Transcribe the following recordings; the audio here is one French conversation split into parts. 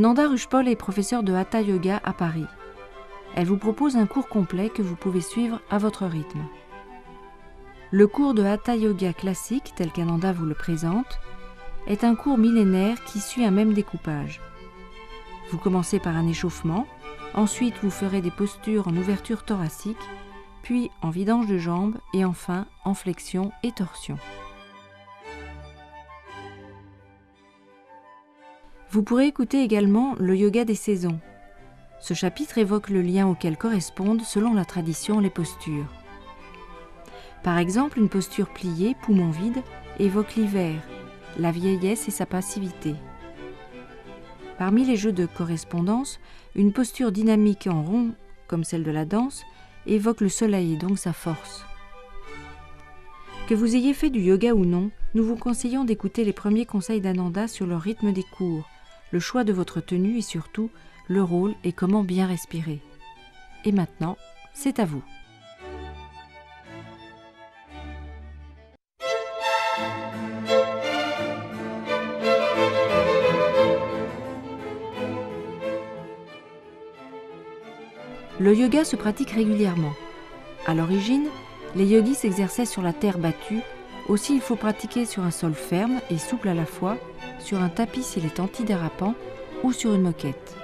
Ananda Rujpol est professeure de Hatha Yoga à Paris. Elle vous propose un cours complet que vous pouvez suivre à votre rythme. Le cours de Hatha Yoga classique, tel qu'Ananda vous le présente, est un cours millénaire qui suit un même découpage. Vous commencez par un échauffement, ensuite vous ferez des postures en ouverture thoracique, puis en vidange de jambes et enfin en flexion et torsion. Vous pourrez écouter également le yoga des saisons. Ce chapitre évoque le lien auquel correspondent, selon la tradition, les postures. Par exemple, une posture pliée, poumon vide, évoque l'hiver, la vieillesse et sa passivité. Parmi les jeux de correspondance, une posture dynamique en rond, comme celle de la danse, évoque le soleil et donc sa force. Que vous ayez fait du yoga ou non, nous vous conseillons d'écouter les premiers conseils d'Ananda sur le rythme des cours, le choix de votre tenue et surtout le rôle et comment bien respirer. Et maintenant, c'est à vous. Le yoga se pratique régulièrement. À l'origine, les yogis s'exerçaient sur la terre battue, aussi il faut pratiquer sur un sol ferme et souple à la fois, sur un tapis s'il est antidérapant ou sur une moquette.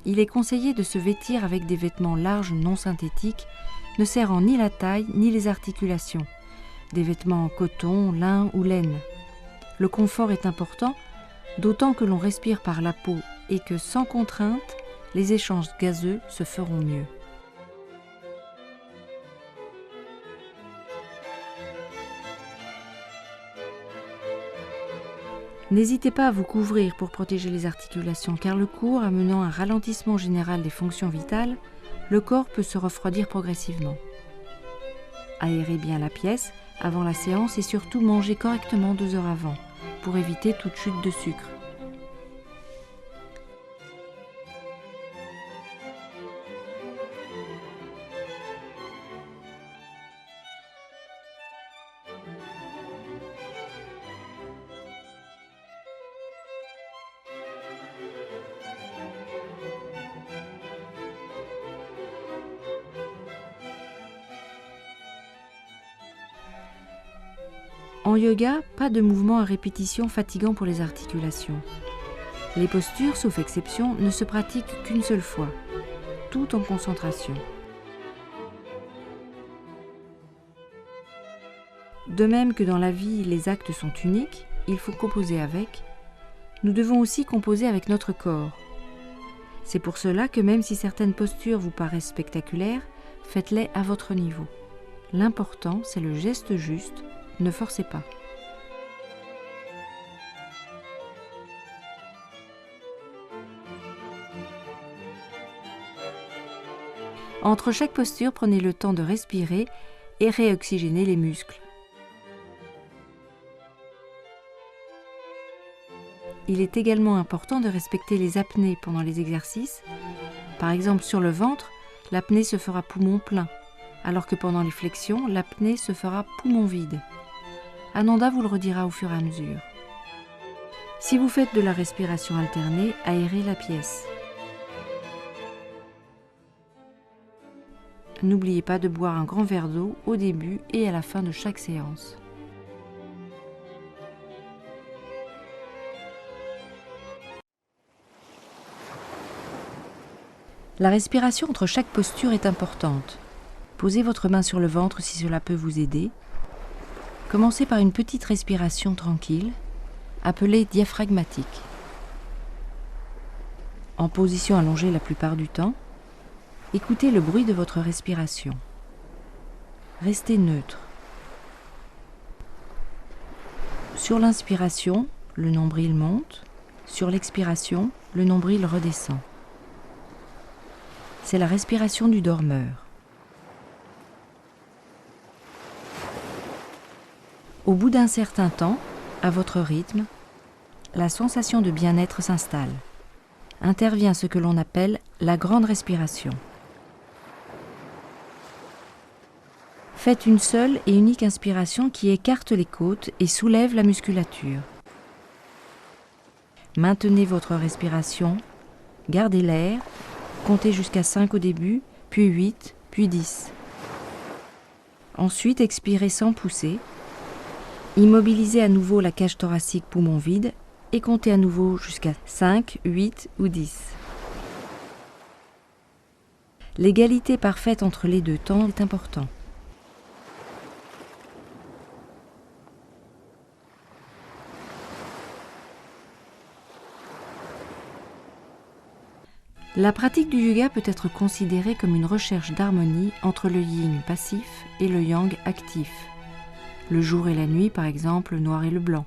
Il est conseillé de se vêtir avec des vêtements larges non synthétiques, ne serrant ni la taille ni les articulations, des vêtements en coton, lin ou laine. Le confort est important, d'autant que l'on respire par la peau et que sans contrainte, les échanges gazeux se feront mieux. N'hésitez pas à vous couvrir pour protéger les articulations car le cours amenant un ralentissement général des fonctions vitales, le corps peut se refroidir progressivement. Aérez bien la pièce avant la séance et surtout mangez correctement 2 heures avant pour éviter toute chute de sucre. En yoga, pas de mouvement à répétition fatigant pour les articulations. Les postures, sauf exception, ne se pratiquent qu'une seule fois, tout en concentration. De même que dans la vie, les actes sont uniques, il faut composer avec, nous devons aussi composer avec notre corps. C'est pour cela que même si certaines postures vous paraissent spectaculaires, faites-les à votre niveau. L'important, c'est le geste juste. Ne forcez pas. Entre chaque posture, prenez le temps de respirer et réoxygéner les muscles. Il est également important de respecter les apnées pendant les exercices. Par exemple, sur le ventre, l'apnée se fera poumon plein, alors que pendant les flexions, l'apnée se fera poumon vide. Ananda vous le redira au fur et à mesure. Si vous faites de la respiration alternée, aérez la pièce. N'oubliez pas de boire un grand verre d'eau au début et à la fin de chaque séance. La respiration entre chaque posture est importante. Posez votre main sur le ventre si cela peut vous aider. Commencez par une petite respiration tranquille, appelée diaphragmatique. En position allongée la plupart du temps, écoutez le bruit de votre respiration. Restez neutre. Sur l'inspiration, le nombril monte. Sur l'expiration, le nombril redescend. C'est la respiration du dormeur. Au bout d'un certain temps, à votre rythme, la sensation de bien-être s'installe. Intervient ce que l'on appelle la grande respiration. Faites une seule et unique inspiration qui écarte les côtes et soulève la musculature. Maintenez votre respiration, gardez l'air, comptez jusqu'à 5 au début, puis 8, puis 10. Ensuite, expirez sans pousser. Immobilisez à nouveau la cage thoracique poumon vide et comptez à nouveau jusqu'à 5, 8 ou 10. L'égalité parfaite entre les deux temps est important. La pratique du yoga peut être considérée comme une recherche d'harmonie entre le yin passif et le yang actif. Le jour et la nuit, par exemple, le noir et le blanc.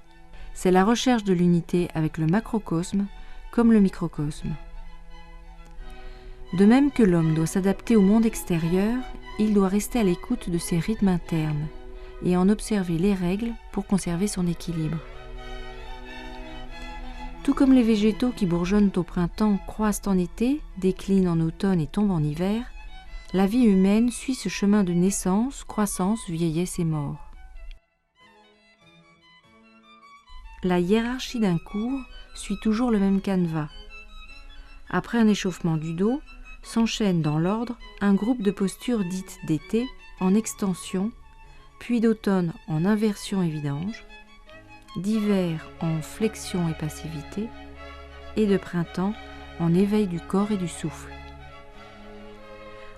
C'est la recherche de l'unité avec le macrocosme comme le microcosme. De même que l'homme doit s'adapter au monde extérieur, il doit rester à l'écoute de ses rythmes internes et en observer les règles pour conserver son équilibre. Tout comme les végétaux qui bourgeonnent au printemps croissent en été, déclinent en automne et tombent en hiver, la vie humaine suit ce chemin de naissance, croissance, vieillesse et mort. La hiérarchie d'un cours suit toujours le même canevas. Après un échauffement du dos, s'enchaîne dans l'ordre un groupe de postures dites d'été en extension, puis d'automne en inversion et vidange, d'hiver en flexion et passivité, et de printemps en éveil du corps et du souffle.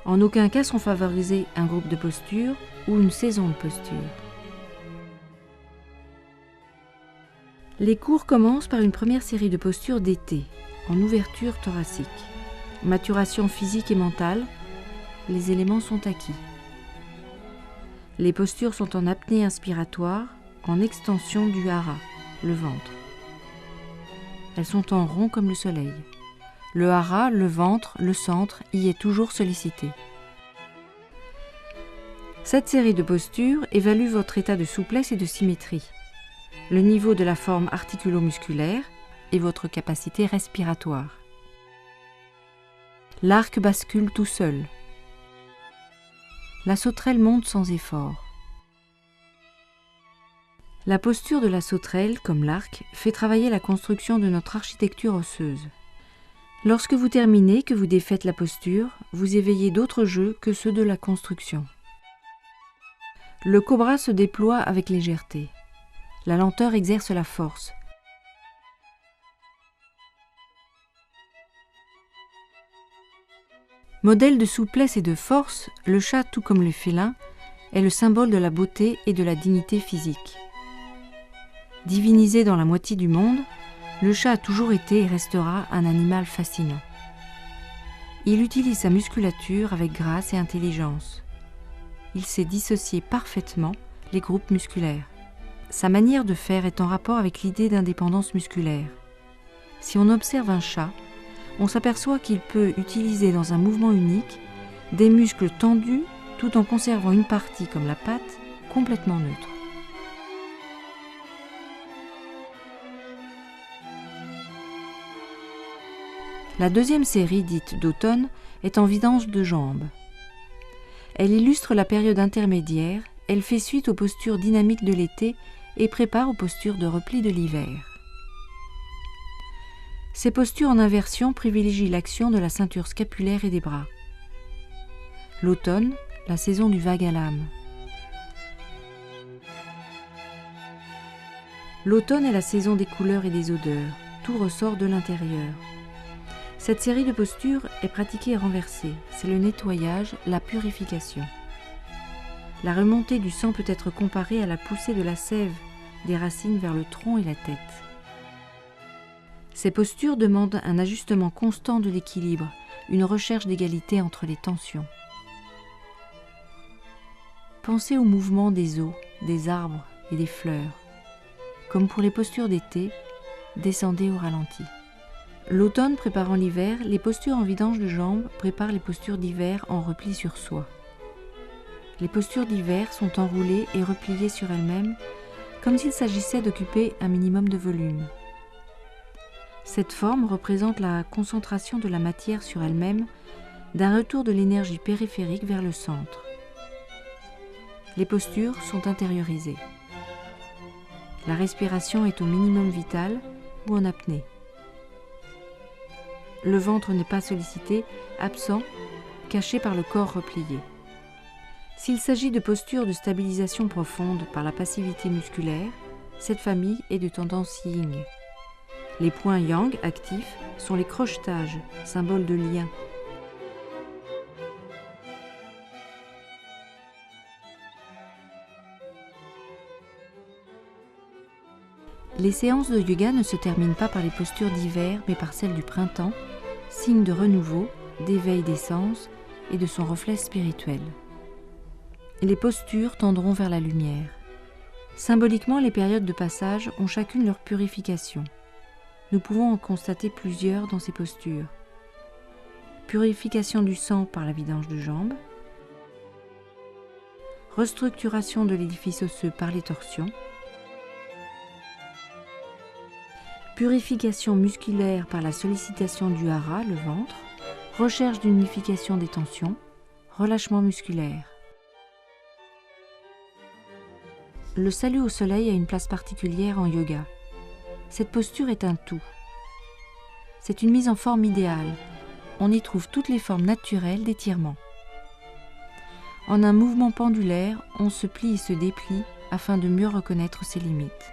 En aucun cas sont favorisés un groupe de postures ou une saison de postures. Les cours commencent par une première série de postures d'été, en ouverture thoracique. Maturation physique et mentale, les éléments sont acquis. Les postures sont en apnée inspiratoire, en extension du hara, le ventre. Elles sont en rond comme le soleil. Le hara, le ventre, le centre y est toujours sollicité. Cette série de postures évalue votre état de souplesse et de symétrie, le niveau de la forme articulo-musculaire et votre capacité respiratoire. L'arc bascule tout seul. La sauterelle monte sans effort. La posture de la sauterelle, comme l'arc, fait travailler la construction de notre architecture osseuse. Lorsque vous terminez, que vous défaites la posture, vous éveillez d'autres jeux que ceux de la construction. Le cobra se déploie avec légèreté. La lenteur exerce la force. Modèle de souplesse et de force, le chat, tout comme le félin, est le symbole de la beauté et de la dignité physique. Divinisé dans la moitié du monde, le chat a toujours été et restera un animal fascinant. Il utilise sa musculature avec grâce et intelligence. Il sait dissocier parfaitement les groupes musculaires. Sa manière de faire est en rapport avec l'idée d'indépendance musculaire. Si on observe un chat, on s'aperçoit qu'il peut utiliser dans un mouvement unique des muscles tendus tout en conservant une partie, comme la patte, complètement neutre. La deuxième série, dite d'automne, est en vidange de jambes. Elle illustre la période intermédiaire, elle fait suite aux postures dynamiques de l'été et prépare aux postures de repli de l'hiver. Ces postures en inversion privilégient l'action de la ceinture scapulaire et des bras. L'automne, la saison du vague à l'âme. L'automne est la saison des couleurs et des odeurs. Tout ressort de l'intérieur. Cette série de postures est pratiquée et renversée. C'est le nettoyage, la purification. La remontée du sang peut être comparée à la poussée de la sève des racines vers le tronc et la tête. Ces postures demandent un ajustement constant de l'équilibre, une recherche d'égalité entre les tensions. Pensez au mouvement des eaux, des arbres et des fleurs. Comme pour les postures d'été, descendez au ralenti. L'automne préparant l'hiver, les postures en vidange de jambes préparent les postures d'hiver en repli sur soi. Les postures d'hiver sont enroulées et repliées sur elles-mêmes, comme s'il s'agissait d'occuper un minimum de volume. Cette forme représente la concentration de la matière sur elle-même, d'un retour de l'énergie périphérique vers le centre. Les postures sont intériorisées. La respiration est au minimum vital ou en apnée. Le ventre n'est pas sollicité, absent, caché par le corps replié. S'il s'agit de postures de stabilisation profonde par la passivité musculaire, cette famille est de tendance yin. Les points yang actifs sont les crochetages, symboles de lien. Les séances de yoga ne se terminent pas par les postures d'hiver, mais par celles du printemps, signe de renouveau, d'éveil des sens et de son reflet spirituel. Les postures tendront vers la lumière. Symboliquement, les périodes de passage ont chacune leur purification. Nous pouvons en constater plusieurs dans ces postures. Purification du sang par la vidange de jambes, restructuration de l'édifice osseux par les torsions, purification musculaire par la sollicitation du hara, le ventre, recherche d'unification des tensions, relâchement musculaire. Le salut au soleil a une place particulière en yoga. Cette posture est un tout. C'est une mise en forme idéale. On y trouve toutes les formes naturelles d'étirement. En un mouvement pendulaire, on se plie et se déplie afin de mieux reconnaître ses limites.